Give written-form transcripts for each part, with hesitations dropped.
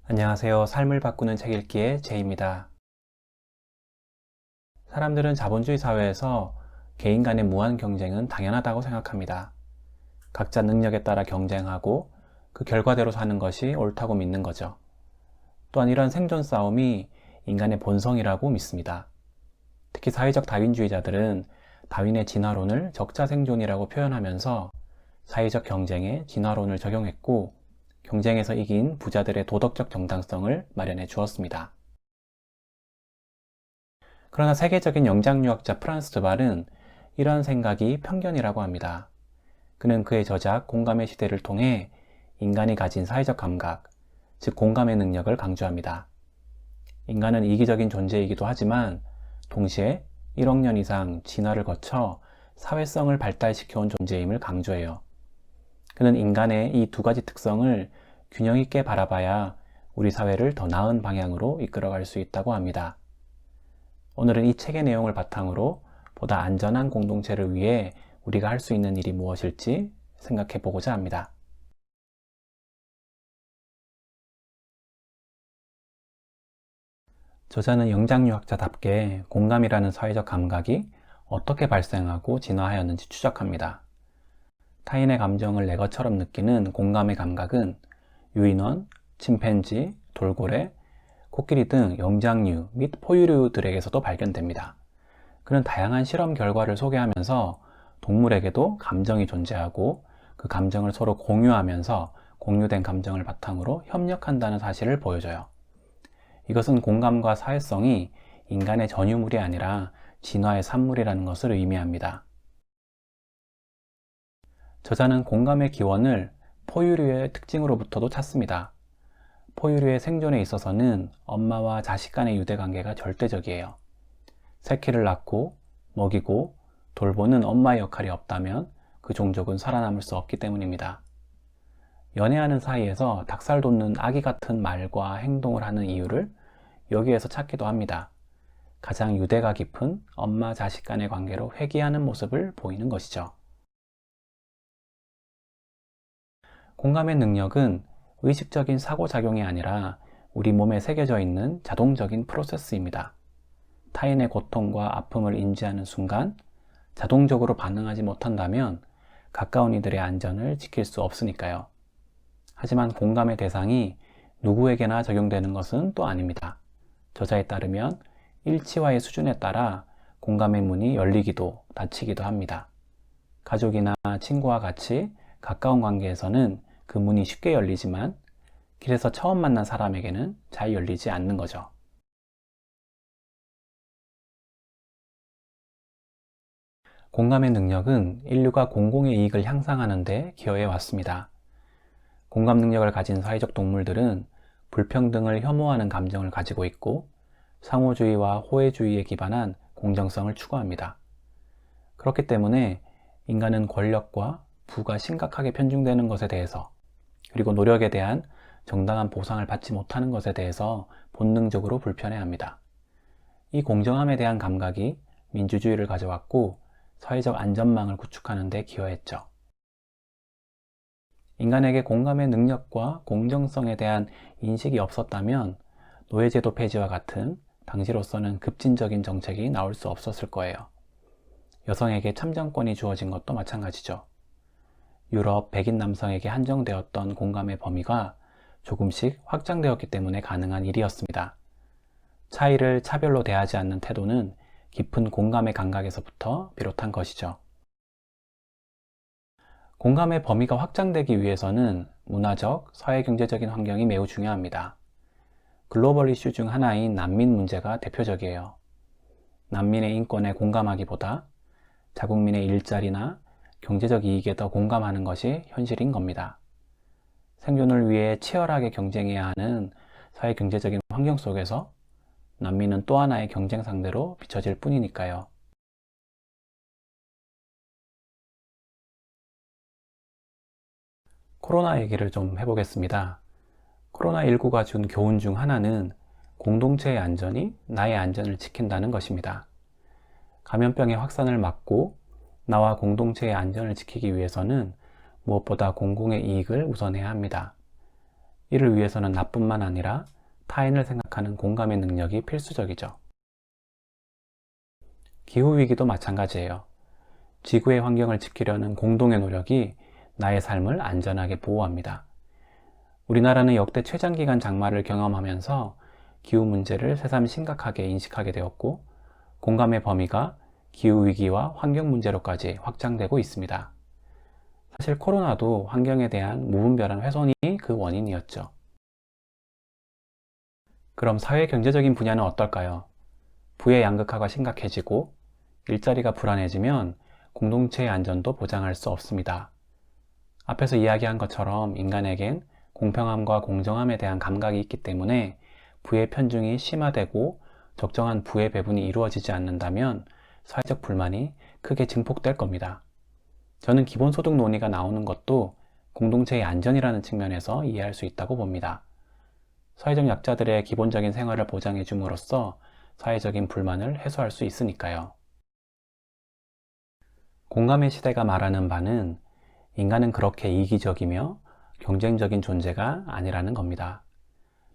안녕하세요. 삶을 바꾸는 책 읽기의 제이입니다. 사람들은 자본주의 사회에서 개인 간의 무한 경쟁은 당연하다고 생각합니다. 각자 능력에 따라 경쟁하고 그 결과대로 사는 것이 옳다고 믿는 거죠. 또한 이런 생존 싸움이 인간의 본성이라고 믿습니다. 특히 사회적 다윈주의자들은 다윈의 진화론을 적자 생존이라고 표현하면서 사회적 경쟁에 진화론을 적용했고 경쟁에서 이긴 부자들의 도덕적 정당성을 마련해 주었습니다. 그러나 세계적인 영장류학자 프란스 드발은 이러한 생각이 편견이라고 합니다. 그는 그의 저작 공감의 시대를 통해 인간이 가진 사회적 감각, 즉 공감의 능력을 강조합니다. 인간은 이기적인 존재이기도 하지만 동시에 1억 년 이상 진화를 거쳐 사회성을 발달시켜온 존재임을 강조해요. 그는 인간의 이 두 가지 특성을 균형 있게 바라봐야 우리 사회를 더 나은 방향으로 이끌어갈 수 있다고 합니다. 오늘은 이 책의 내용을 바탕으로 보다 안전한 공동체를 위해 우리가 할 수 있는 일이 무엇일지 생각해 보고자 합니다. 저자는 영장류학자답게 공감이라는 사회적 감각이 어떻게 발생하고 진화하였는지 추적합니다. 타인의 감정을 내 것처럼 느끼는 공감의 감각은 유인원, 침팬지, 돌고래, 코끼리 등 영장류 및 포유류들에게서도 발견됩니다. 그는 다양한 실험 결과를 소개하면서 동물에게도 감정이 존재하고 그 감정을 서로 공유하면서 공유된 감정을 바탕으로 협력한다는 사실을 보여줘요. 이것은 공감과 사회성이 인간의 전유물이 아니라 진화의 산물이라는 것을 의미합니다. 저자는 공감의 기원을 포유류의 특징으로부터도 찾습니다. 포유류의 생존에 있어서는 엄마와 자식 간의 유대관계가 절대적이에요. 새끼를 낳고 먹이고 돌보는 엄마의 역할이 없다면 그 종족은 살아남을 수 없기 때문입니다. 연애하는 사이에서 닭살 돋는 아기 같은 말과 행동을 하는 이유를 여기에서 찾기도 합니다. 가장 유대가 깊은 엄마 자식 간의 관계로 회귀하는 모습을 보이는 것이죠. 공감의 능력은 의식적인 사고작용이 아니라 우리 몸에 새겨져 있는 자동적인 프로세스입니다. 타인의 고통과 아픔을 인지하는 순간 자동적으로 반응하지 못한다면 가까운 이들의 안전을 지킬 수 없으니까요. 하지만 공감의 대상이 누구에게나 적용되는 것은 또 아닙니다. 저자에 따르면 일치와의 수준에 따라 공감의 문이 열리기도 닫히기도 합니다. 가족이나 친구와 같이 가까운 관계에서는 그 문이 쉽게 열리지만 길에서 처음 만난 사람에게는 잘 열리지 않는 거죠. 공감의 능력은 인류가 공공의 이익을 향상하는 데 기여해 왔습니다. 공감 능력을 가진 사회적 동물들은 불평등을 혐오하는 감정을 가지고 있고 상호주의와 호혜주의에 기반한 공정성을 추구합니다. 그렇기 때문에 인간은 권력과 부가 심각하게 편중되는 것에 대해서 그리고 노력에 대한 정당한 보상을 받지 못하는 것에 대해서 본능적으로 불편해합니다. 이 공정함에 대한 감각이 민주주의를 가져왔고 사회적 안전망을 구축하는 데 기여했죠. 인간에게 공감의 능력과 공정성에 대한 인식이 없었다면 노예제도 폐지와 같은 당시로서는 급진적인 정책이 나올 수 없었을 거예요. 여성에게 참정권이 주어진 것도 마찬가지죠. 유럽 백인 남성에게 한정되었던 공감의 범위가 조금씩 확장되었기 때문에 가능한 일이었습니다. 차이를 차별로 대하지 않는 태도는 깊은 공감의 감각에서부터 비롯한 것이죠. 공감의 범위가 확장되기 위해서는 문화적, 사회경제적인 환경이 매우 중요합니다. 글로벌 이슈 중 하나인 난민 문제가 대표적이에요. 난민의 인권에 공감하기보다 자국민의 일자리나 경제적 이익에 더 공감하는 것이 현실인 겁니다. 생존을 위해 치열하게 경쟁해야 하는 사회경제적인 환경 속에서 난민은 또 하나의 경쟁 상대로 비춰질 뿐이니까요. 코로나 얘기를 좀 해보겠습니다. 코로나19가 준 교훈 중 하나는 공동체의 안전이 나의 안전을 지킨다는 것입니다. 감염병의 확산을 막고 나와 공동체의 안전을 지키기 위해서는 무엇보다 공공의 이익을 우선해야 합니다. 이를 위해서는 나뿐만 아니라 타인을 생각하는 공감의 능력이 필수적이죠. 기후위기도 마찬가지예요. 지구의 환경을 지키려는 공동의 노력이 나의 삶을 안전하게 보호합니다. 우리나라는 역대 최장기간 장마를 경험하면서 기후 문제를 새삼 심각하게 인식하게 되었고, 공감의 범위가 기후위기와 환경 문제로까지 확장되고 있습니다. 사실 코로나도 환경에 대한 무분별한 훼손이 그 원인이었죠. 그럼 사회 경제적인 분야는 어떨까요? 부의 양극화가 심각해지고 일자리가 불안해지면 공동체의 안전도 보장할 수 없습니다. 앞에서 이야기한 것처럼 인간에겐 공평함과 공정함에 대한 감각이 있기 때문에 부의 편중이 심화되고 적정한 부의 배분이 이루어지지 않는다면 사회적 불만이 크게 증폭될 겁니다. 저는 기본소득 논의가 나오는 것도 공동체의 안전이라는 측면에서 이해할 수 있다고 봅니다. 사회적 약자들의 기본적인 생활을 보장해 줌으로써 사회적인 불만을 해소할 수 있으니까요. 공감의 시대가 말하는 바는 인간은 그렇게 이기적이며 경쟁적인 존재가 아니라는 겁니다.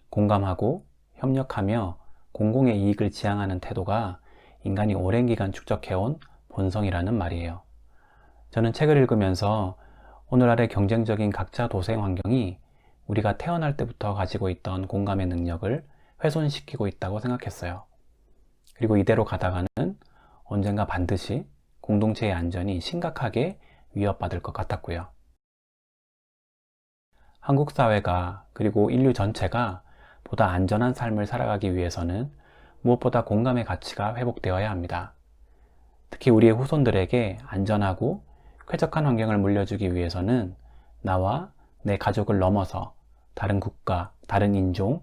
공감하고 협력하며 공공의 이익을 지향하는 태도가 인간이 오랜 기간 축적해온 본성이라는 말이에요. 저는 책을 읽으면서 오늘날의 경쟁적인 각자 도생 환경이 우리가 태어날 때부터 가지고 있던 공감의 능력을 훼손시키고 있다고 생각했어요. 그리고 이대로 가다가는 언젠가 반드시 공동체의 안전이 심각하게 위협받을 것 같았고요. 한국 사회가 그리고 인류 전체가 보다 안전한 삶을 살아가기 위해서는 무엇보다 공감의 가치가 회복되어야 합니다. 특히 우리의 후손들에게 안전하고 쾌적한 환경을 물려주기 위해서는 나와 내 가족을 넘어서 다른 국가, 다른 인종,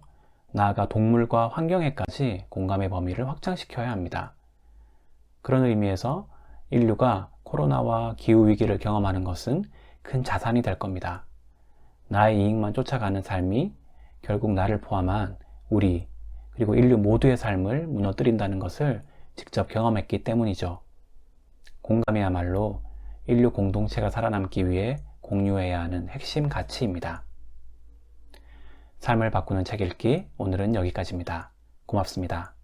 나아가 동물과 환경에까지 공감의 범위를 확장시켜야 합니다. 그런 의미에서 인류가 코로나와 기후위기를 경험하는 것은 큰 자산이 될 겁니다. 나의 이익만 쫓아가는 삶이 결국 나를 포함한 우리, 그리고 인류 모두의 삶을 무너뜨린다는 것을 직접 경험했기 때문이죠. 공감이야말로 인류 공동체가 살아남기 위해 공유해야 하는 핵심 가치입니다. 삶을 바꾸는 책 읽기, 오늘은 여기까지입니다. 고맙습니다.